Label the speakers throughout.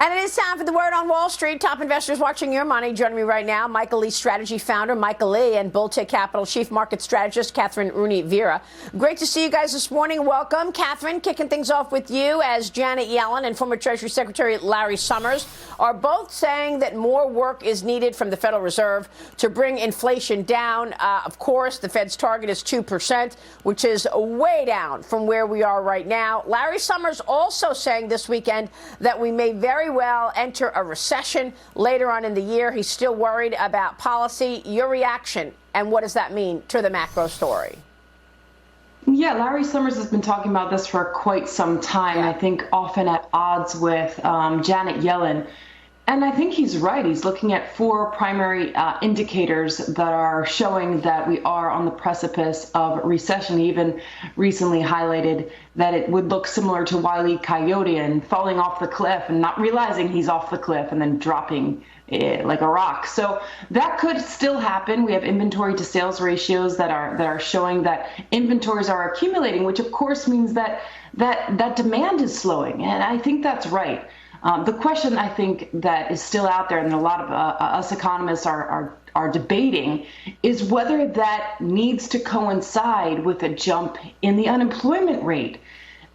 Speaker 1: And it is time for the word on Wall Street. Top investors watching your money. Joining me right now, Michael Lee strategy founder Michael Lee and Bull Tick Capital chief market strategist Kathryn Rooney Vera. Great to see you guys this morning. Welcome. Kathryn, kicking things off with you, as Janet Yellen and former Treasury Secretary Larry Summers are both saying that more work is needed from the Federal Reserve to bring inflation down. Of course, the Fed's target is 2%, which is way down from where we are right now. Larry Summers also saying this weekend that we may very well enter a recession later on in the year. He's still worried about policy. Your reaction, and what does that mean to the macro story?
Speaker 2: Yeah, Larry Summers has been talking about this for quite some time. I think often at odds with Janet Yellen. And I think he's right. He's looking at four primary indicators that are showing that we are on the precipice of recession. He even recently highlighted that it would look similar to Wile E. Coyote and falling off the cliff and not realizing he's off the cliff and then dropping like a rock. So that could still happen. We have inventory to sales ratios that are showing that inventories are accumulating, which of course means that demand is slowing. And I think that's right. The question I think that is still out there, and a lot of us economists are debating, is whether that needs to coincide with a jump in the unemployment rate.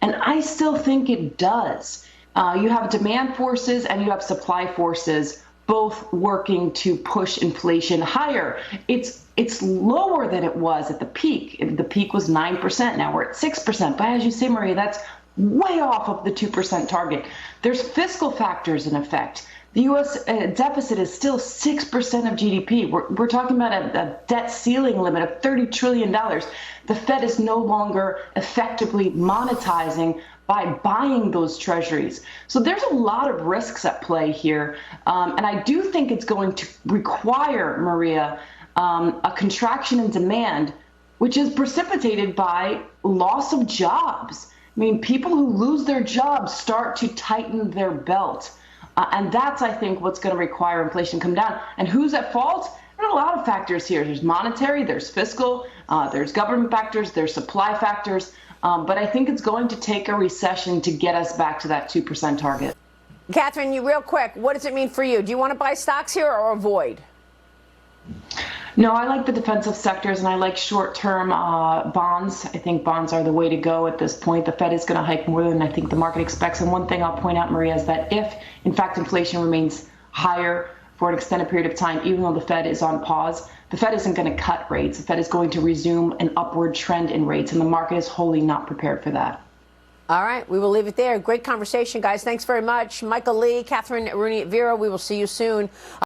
Speaker 2: And I still think it does. You have demand forces and you have supply forces both working to push inflation higher. It's lower than it was at the peak. The peak was 9%. Now we're at 6%. But as you say, Maria, that's way off of the 2% target. There's fiscal factors in effect. The U.S. deficit is still 6% of GDP. We're talking about a debt ceiling limit of $30 trillion. The Fed is no longer effectively monetizing by buying those treasuries. So there's a lot of risks at play here. And I do think it's going to require, Maria, a contraction in demand, which is precipitated by loss of jobs. I mean, people who lose their jobs start to tighten their belt. And that's, I think, what's going to require inflation to come down. And who's at fault? There are a lot of factors here. There's monetary, there's fiscal, there's government factors, there's supply factors. But I think it's going to take a recession to get us back to that 2% target.
Speaker 1: Kathryn, you real quick, what does it mean for you? Do you want to buy stocks here or avoid?
Speaker 2: No, I like the defensive sectors and I like short-term bonds. I think bonds are the way to go at this point. The Fed is going to hike more than I think the market expects. And one thing I'll point out, Maria, is that if, in fact, inflation remains higher for an extended period of time, even though the Fed is on pause, the Fed isn't going to cut rates. The Fed is going to resume an upward trend in rates, and the market is wholly not prepared for that.
Speaker 1: All right, we will leave it there. Great conversation, guys. Thanks very much. Michael Lee, Kathryn Rooney Vera, we will see you soon.